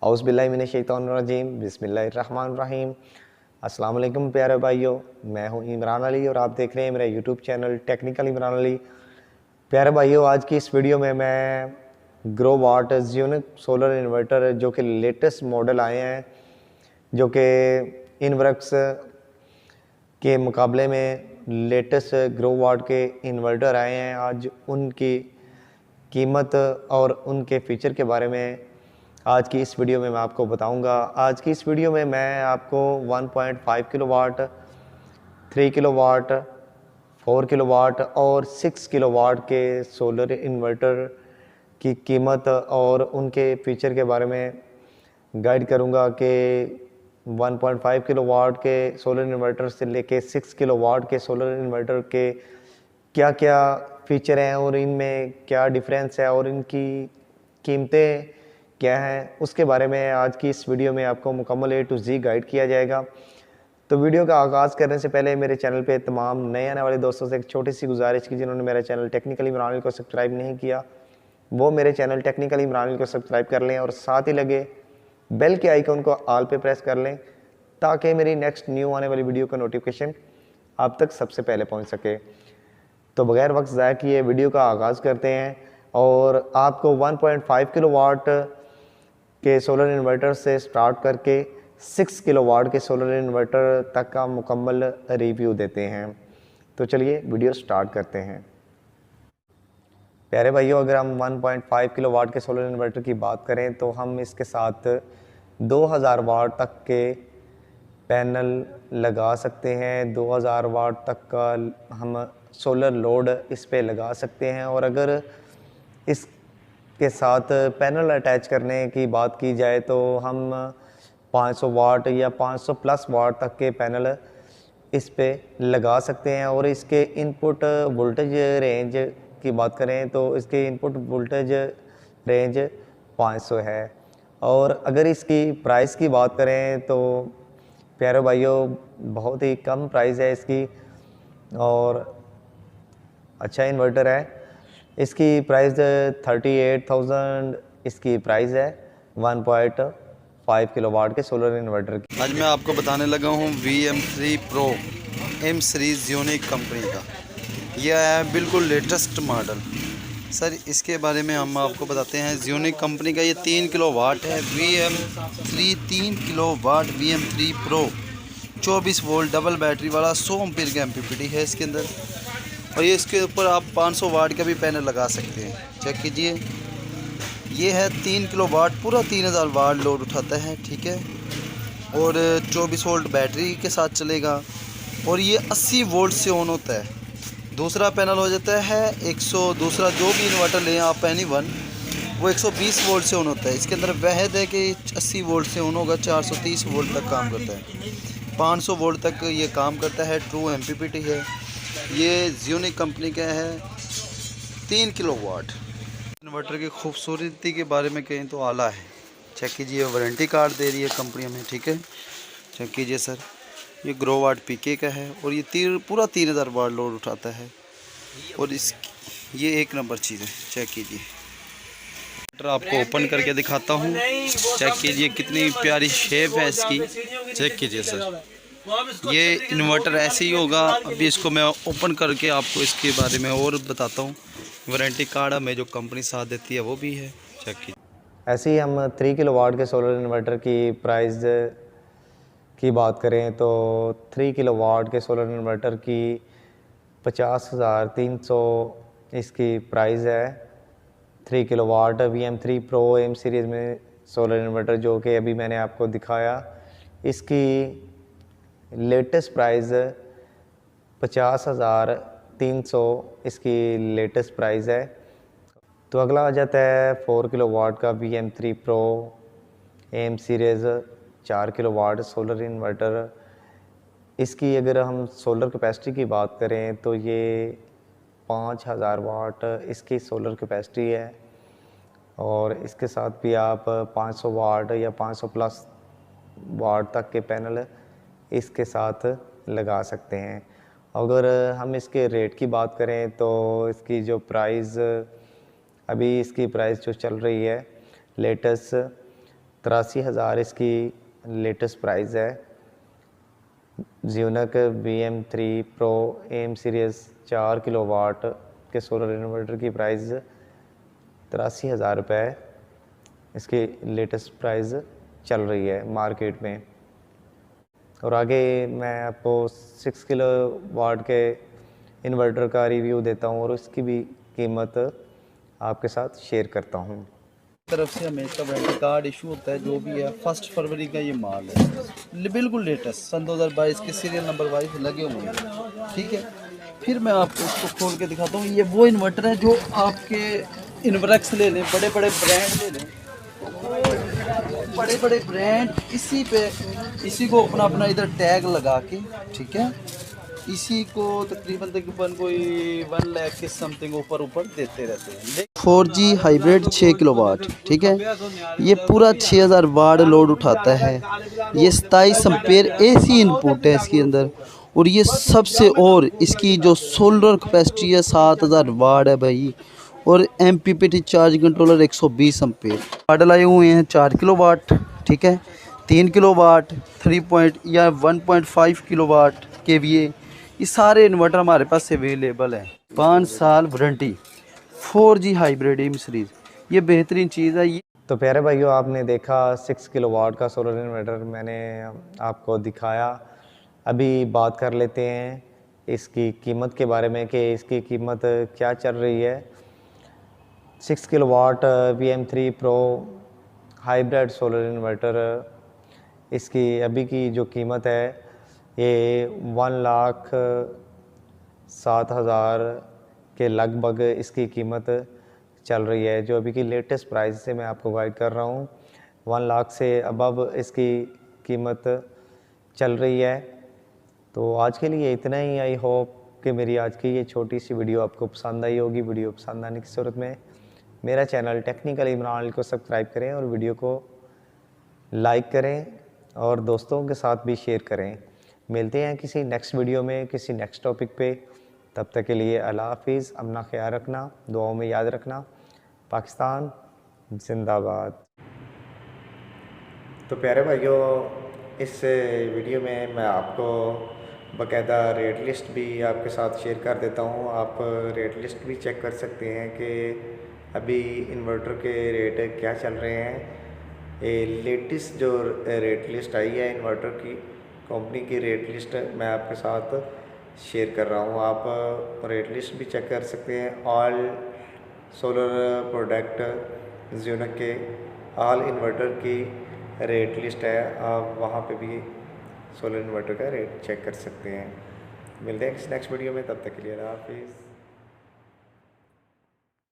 औज़ुबिल्लाहिमिनश्शैतानिर्रजीम बिस्मिल्लाहिर्रहमानिर्रहीम। अस्सलाम वालेकुम प्यारे भाइयों, मैं हूं इमरान अली और आप देख रहे हैं मेरा YouTube channel technical Imran Ali. प्यारे भाइयों, आज की इस वीडियो में मैं ग्रो वाट ज़्यूनिक सोलर इन्वर्टर जो कि लेटेस्ट मॉडल आए हैं, जो कि इनवर्क्स के मुकाबले में लेटेस्ट ग्रो वाट के इन्वर्टर आए हैं, आज उनकी कीमत और उनके फ़ीचर के बारे में आज की इस वीडियो में मैं आपको बताऊंगा। आज की इस वीडियो में मैं आपको 1.5 किलोवाट, 3 किलोवाट, 4 किलोवाट और 6 किलोवाट के सोलर इन्वर्टर की कीमत और उनके फ़ीचर के बारे में गाइड करूंगा कि 1.5 किलोवाट के सोलर इन्वर्टर से लेके 6 किलोवाट के सोलर इन्वर्टर के क्या क्या फ़ीचर हैं और इनमें क्या डिफरेंस है और इनकी कीमतें क्या हैं, उसके बारे में आज की इस वीडियो में आपको मुकम्मल A to Z गाइड किया जाएगा। तो वीडियो का आगाज़ करने से पहले मेरे चैनल पे तमाम नए आने वाले दोस्तों से एक छोटी सी गुजारिश की, जिन्होंने मेरा चैनल टेक्निकल इमरान को सब्सक्राइब नहीं किया वो मेरे चैनल टेक्निकल इमरान को सब्सक्राइब कर लें और साथ ही लगे बेल के आइकन को ऑल पे प्रेस कर लें ताकि मेरी नेक्स्ट न्यू आने वाली वीडियो का नोटिफिकेशन आप तक सबसे पहले पहुँच सके। तो बगैर वक्त ज़ाया किए वीडियो का आगाज़ करते हैं और आपको 1.5 किलोवाट के सोलर इन्वर्टर से स्टार्ट करके 6 किलोवाट के सोलर इन्वर्टर तक का मुकम्मल रिव्यू देते हैं। तो चलिए वीडियो स्टार्ट करते हैं। प्यारे भाइयों, अगर हम 1.5 किलोवाट के सोलर इन्वर्टर की बात करें तो हम इसके साथ 2000 वाट तक के पैनल लगा सकते हैं। 2000 वाट तक का हम सोलर लोड इस पे लगा सकते हैं। और अगर इसके साथ पैनल अटैच करने की बात की जाए तो हम 500 वाट या 500 प्लस वाट तक के पैनल इस पे लगा सकते हैं। और इसके इनपुट वोल्टेज रेंज की बात करें तो इसके इनपुट वोल्टेज रेंज 500 है। और अगर इसकी प्राइस की बात करें तो प्यारे भाइयों, बहुत ही कम प्राइस है इसकी और अच्छा इन्वर्टर है। इसकी प्राइस 38,000 इसकी प्राइस है 1.5 किलोवाट के सोलर इन्वर्टर की। आज मैं आपको बताने लगा हूँ VM3 Pro M series unique company का। यह है बिल्कुल लेटेस्ट मॉडल। सर इसके बारे में हम आपको बताते हैं। यूनिक कंपनी का ये 3 किलोवाट है। VM3 3 kilowatt VM3 Pro 24 volt double battery वाला 100 एम्पीयर का MPPT है इसके अंदर। और ये इसके ऊपर आप 500 वाट का भी पैनल लगा सकते हैं। चेक कीजिए, ये है 3 किलोवाट, पूरा 3000 वाट लोड उठाता है, ठीक है। और 24 वोल्ट बैटरी के साथ चलेगा और ये 80 वोल्ट से ऑन होता है। दूसरा पैनल हो जाता है 100, दूसरा जो भी इन्वर्टर लें आप एनी वन, वो 120 वोल्ट से ऑन होता है। इसके अंदर वहद है कि 80 वोल्ट से ऑन होगा, 430 वोल्ट तक काम करता है, 500 वोल्ट तक ये काम करता है। ट्रू MPPT है। ये यूनिक कंपनी का है 3 किलोवाट। इन्वर्टर की खूबसूरती के बारे में कहें तो आला है। चेक कीजिए, वारंटी कार्ड दे रही है कंपनी हमें, ठीक है। चेक कीजिए सर, ये ग्रो वाट PK का है और ये पूरा 3000 वाट लोड उठाता है। और ये एक नंबर चीज़ है। चेक कीजिए, इन्वर्टर आपको ओपन करके दिखाता हूँ। चेक कीजिए कितनी प्यारी शेप है इसकी। चेक कीजिए सर, ये इन्वर्टर ऐसे ही होगा। अभी इसको मैं ओपन करके आपको इसके बारे में और बताता हूँ। वारंटी कार्ड हमें जो कंपनी साथ देती है वो भी है। चेक कीजिए। ऐसे ही हम 3 किलोवाट के सोलर इन्वर्टर की प्राइस की बात करें तो 3 किलोवाट के सोलर इन्वर्टर की 50,300 इसकी प्राइस है। 3 kilowatt VM3 Pro M series में सोलर इन्वर्टर जो कि अभी मैंने आपको दिखाया, इसकी लेटेस्ट प्राइस 50,300 इसकी लेटेस्ट प्राइस है। तो अगला आ जाता है 4 किलोवाट का VM3 Pro AM series 4 kilowatt solar inverter. इसकी अगर हम सोलर कैपेसिटी की बात करें तो ये 5000 वाट इसकी सोलर कैपेसिटी है। और इसके साथ भी आप 500 वाट या 500 प्लस वाट तक के पैनल इसके साथ लगा सकते हैं। अगर हम इसके रेट की बात करें तो इसकी जो प्राइस, अभी इसकी प्राइस जो चल रही है लेटेस्ट 83,000 इसकी लेटेस्ट प्राइस है। ज़्यूनक VM3 pro M series 4 kilowatt के सोलर इन्वर्टर की प्राइस 83,000 रुपये इसकी लेटेस्ट प्राइस चल रही है मार्केट में। और आगे मैं आपको 6 किलोवाट के इन्वर्टर का रिव्यू देता हूँ और उसकी भी कीमत आपके साथ शेयर करता हूँ। तरफ से हमें इसका वारंटी कार्ड इशू होता है, जो भी है 1 फरवरी का ये माल है, बिल्कुल लेटेस्ट सन 2022 के सीरियल नंबर वाइज लगे हुए हैं। ठीक है, फिर मैं आपको इसको खोल के दिखाता हूँ। ये वो इन्वर्टर है जो आपके इन्वर्क्स ले लें, बड़े बड़े ब्रांड ले लें, बड़े बड़े ब्रांड इसी को अपना अपना इधर टैग लगा के, ठीक है, इसी को तकरीबन कोई 1 लाख के समथिंग ऊपर देते रहते हैं। 4G हाइब्रिड 6 किलोवाट, ठीक है, ये पूरा 6000 वाट लोड उठाता है। ये 27 एम्पेयर AC इनपुट है इसके अंदर, और ये सबसे और इसकी जो सोलर कैपेसिटी है 7000 वाट है भाई, और MPPT charge controller 120 ampere. Model आए हुए हैं 4 किलोवाट, ठीक है, 3 किलोवाट, 1.5 किलोवाट KVA। ये सारे इन्वर्टर हमारे पास अवेलेबल हैं। 5 साल warranty, 4G hybrid M series, ये बेहतरीन चीज़ है। ये तो प्यारे भाइयों, आपने देखा 6 किलोवाट का सोलर इन्वर्टर मैंने आपको दिखाया। अभी बात कर लेते हैं इसकी कीमत के बारे में कि इसकी कीमत क्या चल रही है। 6 kilowatt VM3 pro hybrid solar inverter, इसकी अभी की जो कीमत है ये 1,07,000 के लगभग इसकी कीमत चल रही है। जो अभी की लेटेस्ट प्राइस से मैं आपको गाइड कर रहा हूँ, 1 लाख से अबव इसकी कीमत चल रही है। तो आज के लिए इतना ही। आई होप कि मेरी आज की ये छोटी सी वीडियो आपको पसंद आई होगी। वीडियो पसंद आने की सूरत में मेरा चैनल टेक्निकल इमरान को सब्सक्राइब करें और वीडियो को लाइक करें और दोस्तों के साथ भी शेयर करें। मिलते हैं किसी नेक्स्ट वीडियो में, किसी नेक्स्ट टॉपिक पे। तब तक के लिए अल्लाह हाफिज़। अपना ख्याल रखना, दुआओं में याद रखना। पाकिस्तान जिंदाबाद। तो प्यारे भाइयों, इस वीडियो में मैं आपको बाकायदा रेट लिस्ट भी आपके साथ शेयर कर देता हूँ। आप रेट लिस्ट भी चेक कर सकते हैं कि अभी इन्वर्टर के रेट क्या चल रहे हैं। ये लेटेस्ट जो रेट लिस्ट आई है इन्वर्टर की कंपनी की रेट लिस्ट मैं आपके साथ शेयर कर रहा हूँ। आप रेट लिस्ट भी चेक कर सकते हैं। ऑल सोलर प्रोडक्ट ज़्यूनक के ऑल इन्वर्टर की रेट लिस्ट है, आप वहाँ पे भी सोलर इन्वर्टर का रेट चेक कर सकते हैं। मिलते हैं नेक्स्ट वीडियो में, तब तक के लिए अल्लाह हाफिज़।